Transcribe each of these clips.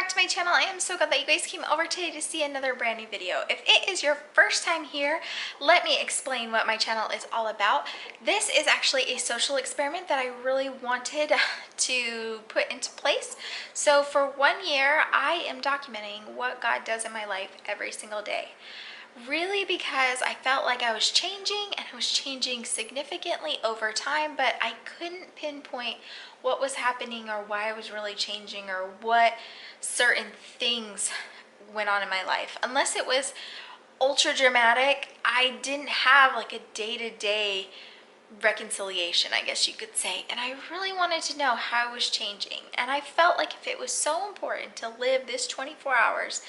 to my channel. I am so glad that you guys came over today to see another brand new video. If it is your first time here, let me explain what my channel is all about. This is actually a social experiment that I really wanted to put into place. So for 1 year, I am documenting what God does in my life every single day. Really because I felt like I was changing, and I was changing significantly over time, but I couldn't pinpoint what was happening or why I was really changing or what certain things went on in my life. Unless it was ultra dramatic, I didn't have like a day-to-day reconciliation, I guess you could say. And I really wanted to know how I was changing. And I felt like if it was so important to live this 24 hours,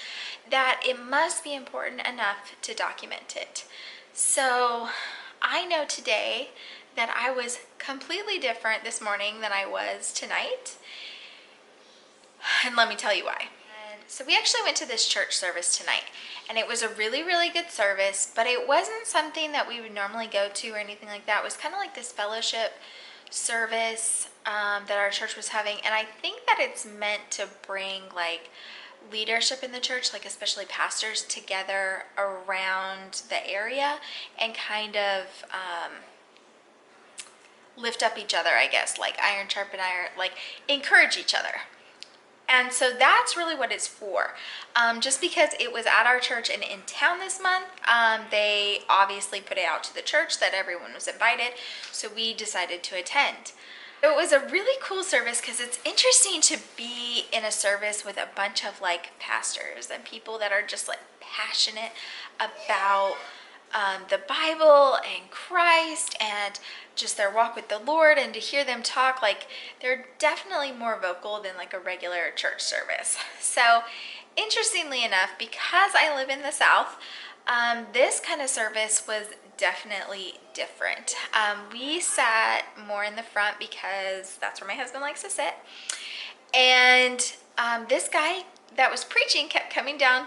that it must be important enough to document it. So I know today that I was completely different this morning than I was tonight. And let me tell you why. So we actually went to this church service tonight, and it was a really, really good service, but it wasn't something that we would normally go to or anything like that. It was kind of like this fellowship service that our church was having, and I think that it's meant to bring like leadership in the church, like especially pastors, together around the area and kind of lift up each other, I guess, like iron sharpen iron, like encourage each other. And so that's really what it's for. Just because it was at our church and in town this month, they obviously put it out to the church that everyone was invited. So we decided to attend. It was a really cool service because it's interesting to be in a service with a bunch of like pastors and people that are just like passionate about the Bible and Christ and just their walk with the Lord, and to hear them talk, like they're definitely more vocal than like a regular church service. So interestingly enough, because I live in the South, this kind of service was definitely different. We sat more in the front because that's where my husband likes to sit, and this guy that was preaching kept coming down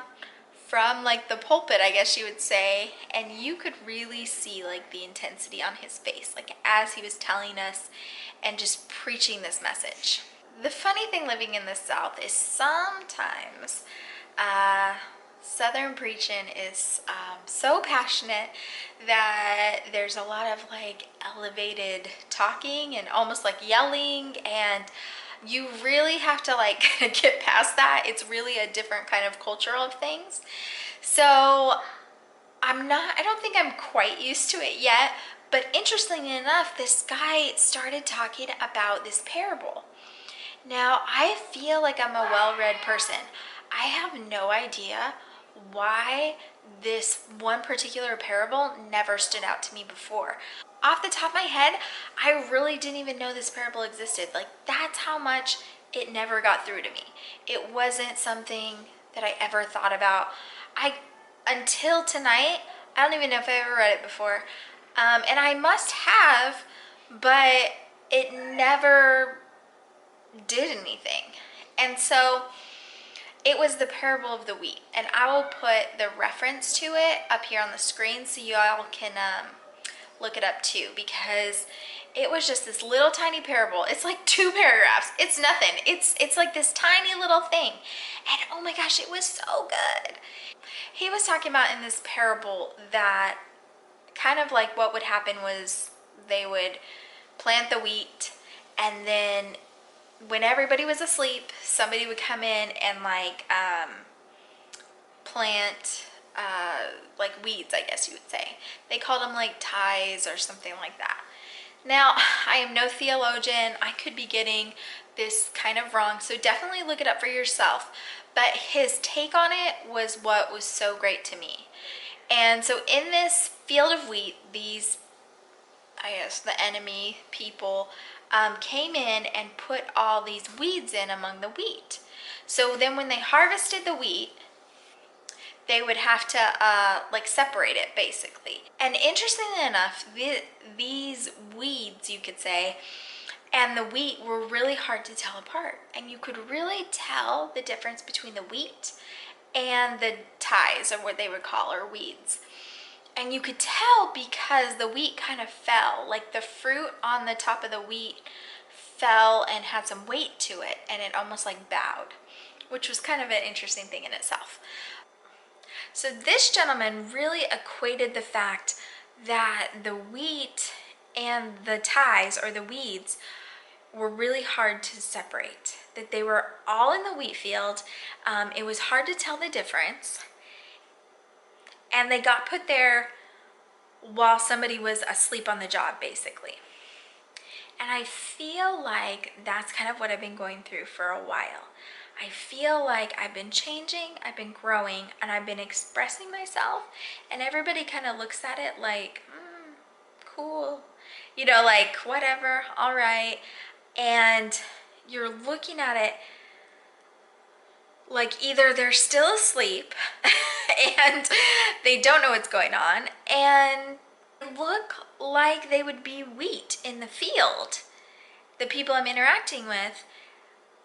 from like the pulpit, I guess you would say, and you could really see like the intensity on his face, like as he was telling us and just preaching this message. The funny thing living in the South is sometimes Southern preaching is so passionate that there's a lot of like elevated talking and almost like yelling, and you really have to like get past that. It's really a different kind of culture of things. So I don't think I'm quite used to it yet, but interestingly enough, this guy started talking about this parable. Now, I feel like I'm a well-read person. I have no idea why this one particular parable never stood out to me before. Off the top of my head, I really didn't even know this parable existed. Like, that's how much it never got through to me. It wasn't something that I ever thought about. Until tonight, I don't even know if I ever read it before. And I must have, but it never did anything. And so it was the parable of the wheat, and I will put the reference to it up here on the screen so you all can look it up too, because it was just this little tiny parable. It's like 2 paragraphs. It's nothing. It's like this tiny little thing, and oh my gosh, it was so good. He was talking about in this parable that kind of like what would happen was they would plant the wheat, and then when everybody was asleep, somebody would come in and like plant like weeds, I guess you would say. They called them like tugs or something like that. Now, I am no theologian. I could be getting this kind of wrong, so definitely look it up for yourself. But his take on it was what was so great to me. And so in this field of wheat, these, I guess, the enemy people came in and put all these weeds in among the wheat. So then when they harvested the wheat, they would have to like separate it basically. And interestingly enough, these weeds, you could say, and the wheat were really hard to tell apart. And you could really tell the difference between the wheat and the tugs, or what they would call, or weeds. And you could tell because the wheat kind of fell, like the fruit on the top of the wheat fell and had some weight to it, and it almost like bowed. which was kind of an interesting thing in itself. So this gentleman really equated the fact that the wheat and the ties, or the weeds, were really hard to separate, that they were all in the wheat field. It was hard to tell the difference, and they got put there while somebody was asleep on the job, basically. And I feel like that's kind of what I've been going through for a while. I feel like I've been changing, I've been growing, and I've been expressing myself, and everybody kind of looks at it like, cool, you know, like whatever, all right. And you're looking at it like either they're still asleep and they don't know what's going on, and look like they would be wheat in the field, the people I'm interacting with.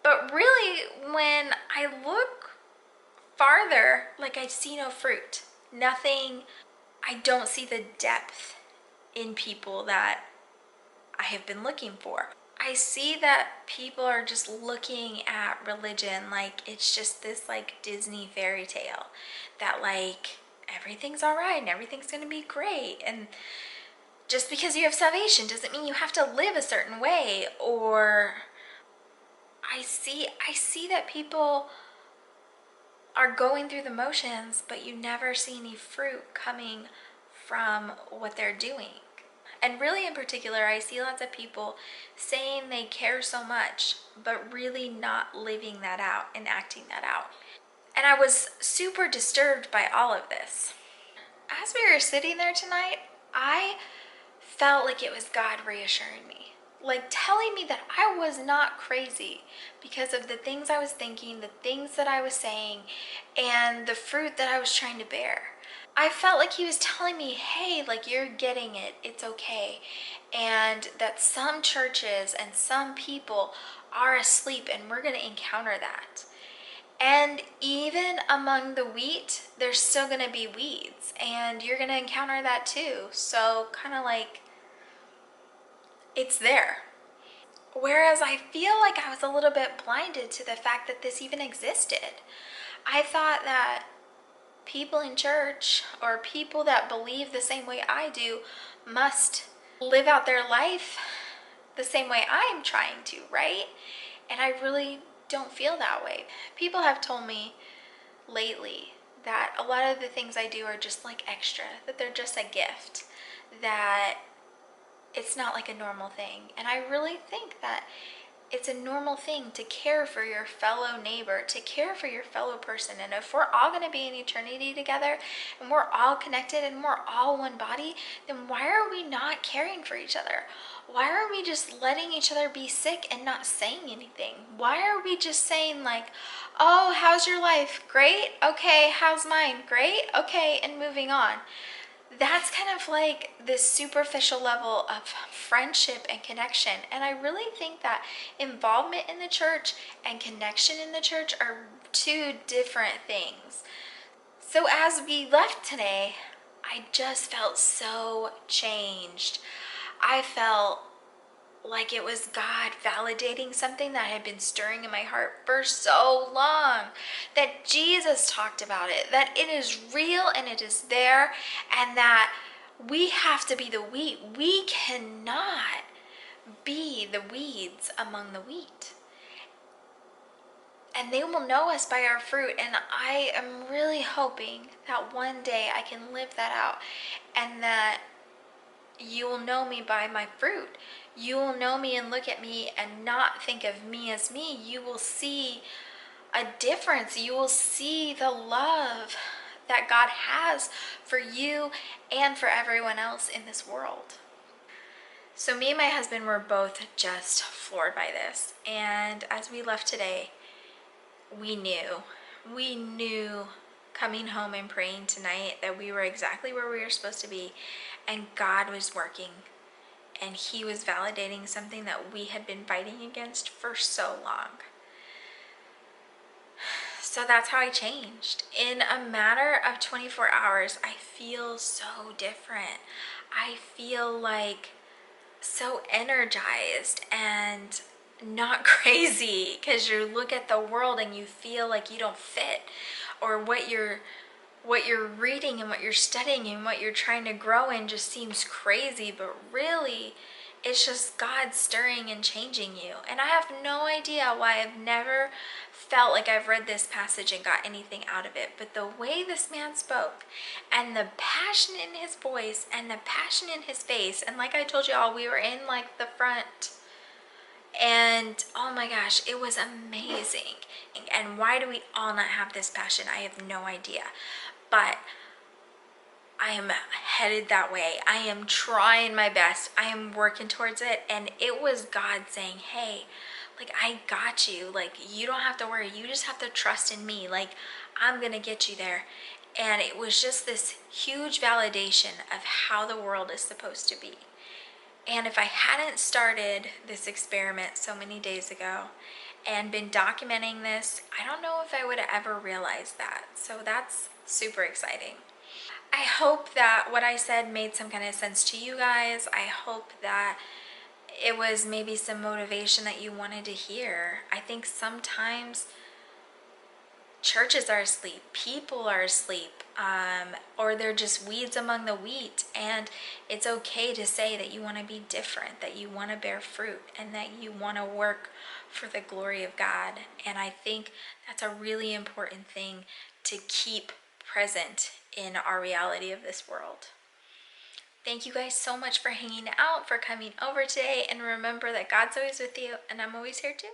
But really, when I look farther, like I see no fruit, nothing. I don't see the depth in people that I have been looking for. I see that people are just looking at religion like it's just this like Disney fairy tale, that like everything's all right and everything's going to be great, and just because you have salvation doesn't mean you have to live a certain way. Or I see that people are going through the motions, but you never see any fruit coming from what they're doing. And really in particular, I see lots of people saying they care so much, but really not living that out and acting that out. And I was super disturbed by all of this. As we were sitting there tonight, I felt like it was God reassuring me, like telling me that I was not crazy because of the things I was thinking, the things that I was saying, and the fruit that I was trying to bear. I felt like he was telling me, hey, like you're getting it, it's okay. And that some churches and some people are asleep, and we're going to encounter that. And even among the wheat, there's still going to be weeds, and you're going to encounter that too. So kind of like it's there. Whereas I feel like I was a little bit blinded to the fact that this even existed. I thought that people in church, or people that believe the same way I do, must live out their life the same way I'm trying to, right? And I really don't feel that way. People have told me lately that a lot of the things I do are just like extra, that they're just a gift, that it's not like a normal thing. And I really think that it's a normal thing to care for your fellow neighbor, to care for your fellow person. And if we're all going to be in eternity together, and we're all connected, and we're all one body, then why are we not caring for each other? Why are we just letting each other be sick and not saying anything? Why are we just saying like, oh, how's your life? Great. Okay. How's mine? Great. Okay. And moving on. That's kind of like this superficial level of friendship and connection. And I really think that involvement in the church and connection in the church are two different things. So as we left today, I just felt so changed. I felt like it was God validating something that had been stirring in my heart for so long, that Jesus talked about it, that it is real and it is there, and that we have to be the wheat. We cannot be the weeds among the wheat. And they will know us by our fruit. And I am really hoping that one day I can live that out, and that you will know me by my fruit. You will know me and look at me and not think of me as me. You will see a difference. You will see the love that God has for you and for everyone else in this world. So me and my husband were both just floored by this. And as we left today, we knew coming home and praying tonight that we were exactly where we were supposed to be, and God was working, and he was validating something that we had been fighting against for so long. So that's how I changed. In a matter of 24 hours, I feel so different. I feel like so energized, and not crazy because you look at the world and you feel like you don't fit, or what you're reading and what you're studying and what you're trying to grow in just seems crazy, but really it's just God stirring and changing you. And I have no idea why I've never felt like I've read this passage and got anything out of it, but the way this man spoke and the passion in his voice and the passion in his face, and like I told you all, we were in like the front, and oh my gosh, it was amazing. And why do we all not have this passion? I have no idea. But I am headed that way. I am trying my best. I am working towards it. And it was God saying, hey, like, I got you. Like, you don't have to worry. You just have to trust in me. Like, I'm going to get you there. And it was just this huge validation of how the world is supposed to be. And if I hadn't started this experiment so many days ago and been documenting this, I don't know if I would have ever realized that. So that's super exciting. I hope that what I said made some kind of sense to you guys. I hope that it was maybe some motivation that you wanted to hear. I think sometimes churches are asleep, people are asleep, or they're just weeds among the wheat, and it's okay to say that you want to be different, that you want to bear fruit, and that you want to work for the glory of God. And I think that's a really important thing to keep present in our reality of this world. Thank you guys so much for hanging out, for coming over today, and remember that God's always with you, and I'm always here too.